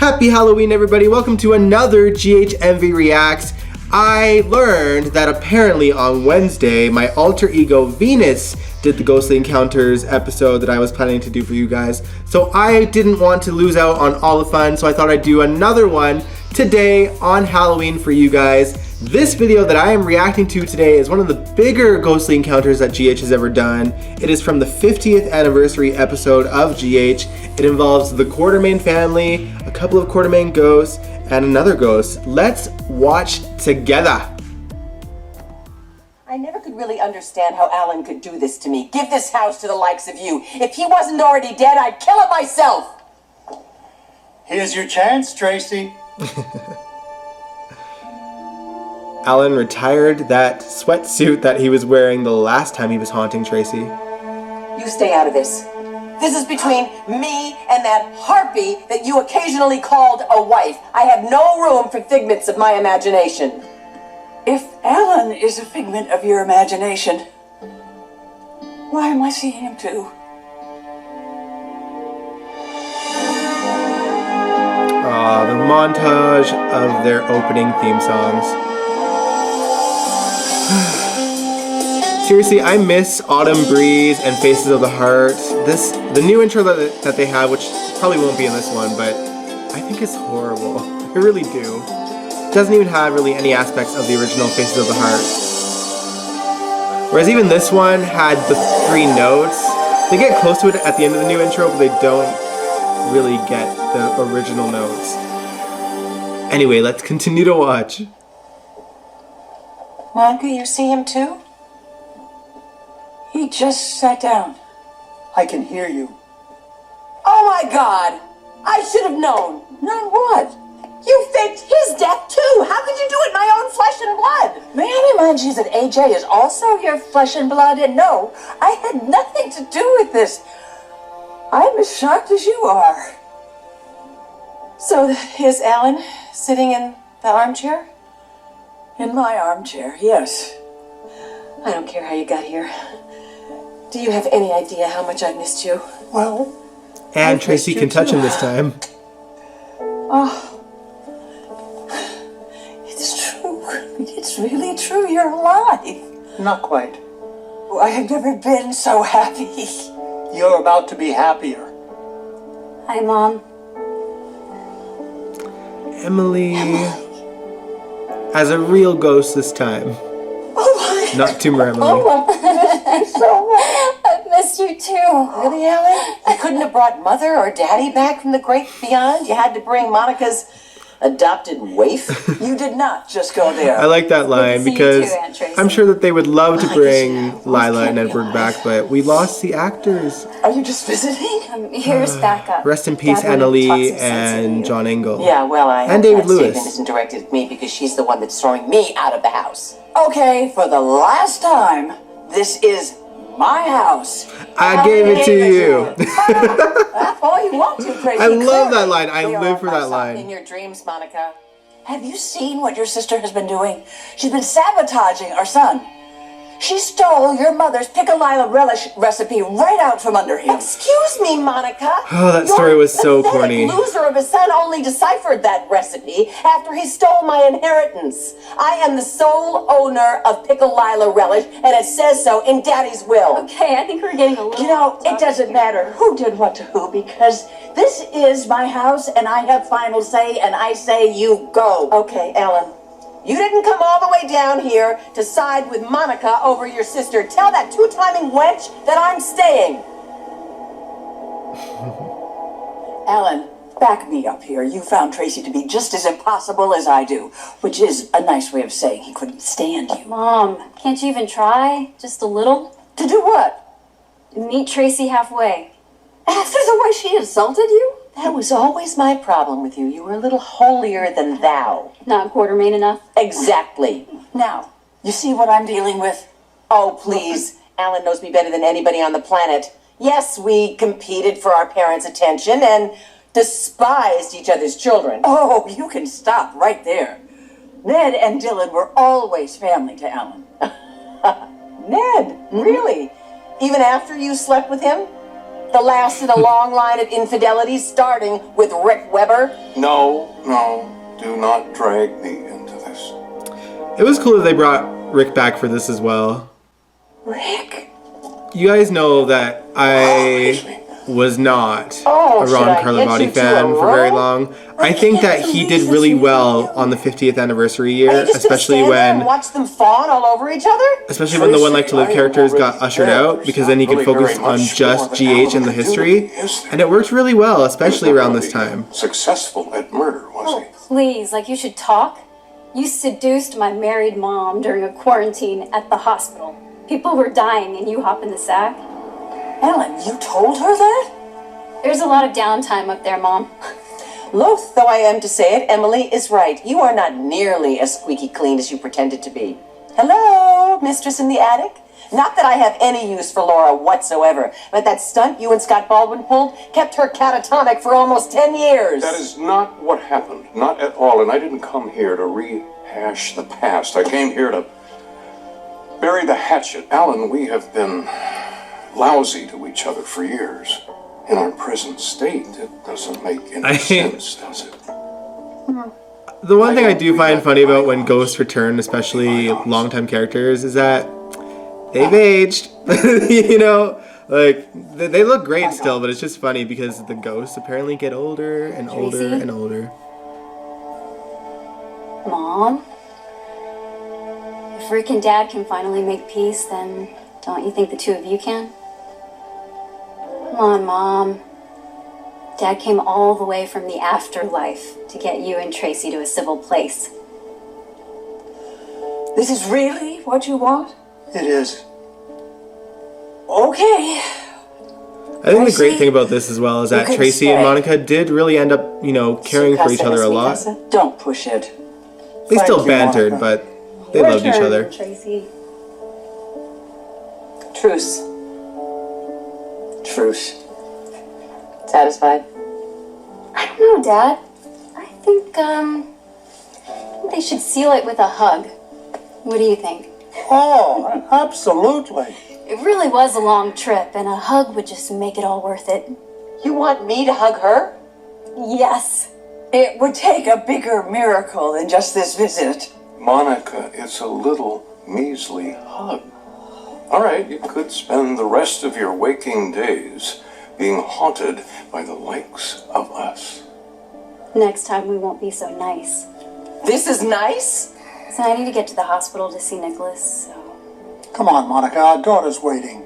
Happy Halloween, everybody. Welcome to another GHMV Reacts. I learned that apparently on Wednesday, my alter ego Venus did the Ghostly Encounters episode that I was planning to do for you guys. So I didn't want to lose out on all the fun, so I thought I'd do another one today on Halloween for you guys. This video that I am reacting to today is one of the bigger Ghostly Encounters that GH has ever done. It is from the 50th anniversary episode of GH. It involves the Quartermain family, a couple of Quartermain ghosts, and another ghost. Let's watch together. I never could really understand how Alan could do this to me. Give this house to the likes of you. If he wasn't already dead, I'd kill him myself. Here's your chance, Tracy. Alan retired that sweatsuit that he was wearing the last time he was haunting Tracy. You stay out of this. This is between me and that harpy that you occasionally called a wife. I have no room for figments of my imagination. If Alan is a figment of your imagination, why am I seeing him too? The montage of their opening theme songs. Seriously, I miss Autumn Breeze and Faces of the Heart. The new intro that they have, which probably won't be in this one, but I think it's horrible. I really do. It doesn't even have really any aspects of the original Faces of the Heart. Whereas even this one had the 3 notes. They get close to it at the end of the new intro, but they don't really get the original notes. Anyway, let's continue to watch. Monica, you see him too? He just sat down. I can hear you. Oh my God! I should have known. Known what? You faked his death too! How could you do it, my own flesh and blood? May I remind you that AJ is also your flesh and blood, and no, I had nothing to do with this. I'm as shocked as you are. So, is Alan sitting in the armchair? In my armchair, yes. I don't care how you got here. Do you have any idea how much I've missed you? Well, And Tracy can touch him this time. oh, it's true. It's really true. You're alive. Not quite. I have never been so happy. You're about to be happier. Hi, Mom. Emily as a real ghost this time. Oh my. Not tumor Emily. Oh, I missed you so much. I've missed you too. Really, Alan? You couldn't have brought Mother or Daddy back from the great beyond? You had to bring Monica's adopted waif? You did not just go there. I like that line see you because too, Aunt Tracy. I'm sure that they would love to I bring guess Lila and can't be Edward back, but we lost the actors. Are you just visiting? Here's backup. Rest in peace, Dad wanted to talk Annalee some sense into and you. John Engel. Yeah, well, I And hope David that Lewis. statement isn't directed at me because she's the one that's throwing me out of the house. Okay, for the last time, this is my house. I gave it to you. That's all you want to, Tracy. I love that Clearly. line. I Clear live on for that myself In line. your dreams, Monica. Have you seen what your sister has been doing? She's been sabotaging our son. She stole your mother's piccalila relish recipe right out from under him. Excuse me, Monica. Oh, that story Your was so pathetic corny. loser of a son only deciphered that recipe after he stole my inheritance. I am the sole owner of piccalila relish, and it says so in Daddy's will. Okay, I think we're getting a little. You know, it doesn't matter who did what to who because this is my house and I have final say and I say you go. Okay, Ellen. You didn't come all the way down here to side with Monica over your sister. Tell that two-timing wench that I'm staying. Alan, back me up here. You found Tracy to be just as impossible as I do, which is a nice way of saying he couldn't stand you. Mom, can't you even try? Just a little? To do what? Meet Tracy halfway. After the way she insulted you? That was always my problem with you. You were a little holier than thou. Not Quartermain enough? Exactly. Now, you see what I'm dealing with? Oh, please. Alan knows me better than anybody on the planet. Yes, we competed for our parents' attention and despised each other's children. Oh, you can stop right there. Ned and Dylan were always family to Alan. Ned, really? Even after you slept with him? The last in a long line of infidelities, starting with Rick Weber. No, do not drag me into this. It was cool that they brought Rick back for this as well. Rick? You guys know that I was not a should Ron I get Carlivati you to fan a for very roll? long. I think that he did really well on the 50th anniversary year, Are you just gonna especially stand there and when watch them fawn all over each other? the One Life to Live characters got ushered out, because then he could focus on just GH and the history, and it worked really well, especially around this time. Successful at murder, was he? Please, like you should talk. You seduced my married mom during a quarantine at the hospital. People were dying and you hop in the sack. Ellen, you told her that? There's a lot of downtime up there, Mom. Loath though I am to say it, Emily is right. You are not nearly as squeaky clean as you pretended to be. Hello, mistress in the attic? Not that I have any use for Laura whatsoever, but that stunt you and Scott Baldwin pulled kept her catatonic for almost 10 years. That is not what happened. Not at all. And I didn't come here to rehash the past. I came here to bury the hatchet. Alan, we have been lousy to each other for years. In our present state, it doesn't make any sense, does it? The one thing I do find funny about when ghosts return, especially longtime characters, is that they've aged. You know, like they look great still, but it's just funny because the ghosts apparently get older and older Tracy? and older. Mom? If Rick and Dad can finally make peace, then don't you think the two of you can? Come on, Mom. Dad came all the way from the afterlife to get you and Tracy to a civil place. This is really what you want? It is. Okay. I think the great Tracy, thing about this as well is that can Tracy and stay. Monica did really end up, you know, caring for each other a lot. Don't push it. They Thank still you, bantered, Monica. but they loved each other. Tracy. Truce. Truce. Satisfied? I don't know, Dad. I think they should seal it with a hug. What do you think? Oh, absolutely. It really was a long trip, and a hug would just make it all worth it. You want me to hug her? Yes. It would take a bigger miracle than just this visit. Monica, it's a little measly hug. All right, you could spend the rest of your waking days being haunted by the likes of us. Next time we won't be so nice. This is nice? So I need to get to the hospital to see Nicholas, so... Come on, Monica, our daughter's waiting.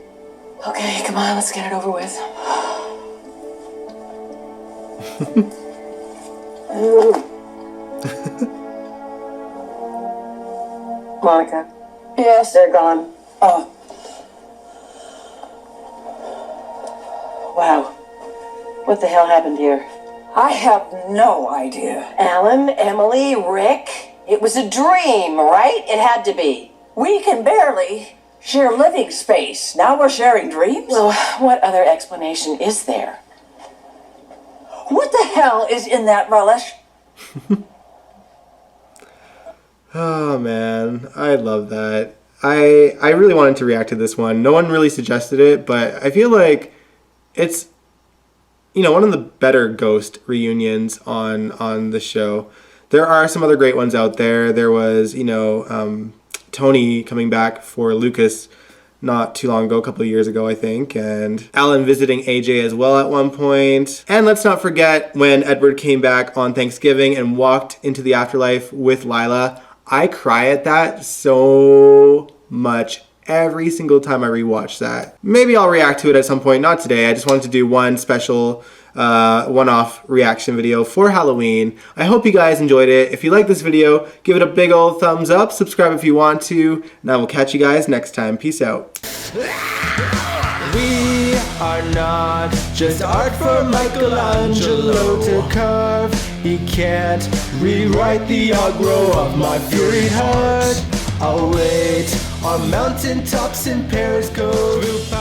Okay, come on, let's get it over with. Monica. Yes, They're gone. Oh, Wow. What the hell happened here? I have no idea. Alan, Emily, Rick. It was a dream, right? It had to be. We can barely share living space. Now we're sharing dreams? Well, what other explanation is there? What the hell is in that relish? Oh man, I love that. I really wanted to react to this one. No one really suggested it, but I feel like it's, you know, one of the better ghost reunions on the show. There are some other great ones out there. There was, you know, Tony coming back for Lucas not too long ago, a couple of years ago, I think, and Alan visiting AJ as well at one point. And let's not forget when Edward came back on Thanksgiving and walked into the afterlife with Lila. I cry at that so much every single time I rewatch that. Maybe I'll react to it at some point, not today. I just wanted to do one special one-off reaction video for Halloween. I hope you guys enjoyed it. If you like this video, give it a big old thumbs up, subscribe if you want to, and I will catch you guys next time. Peace out. We are not just art for Michelangelo to carve. He can't rewrite the aggro of my fury heart. I'll wait on mountaintops in Paris Cove.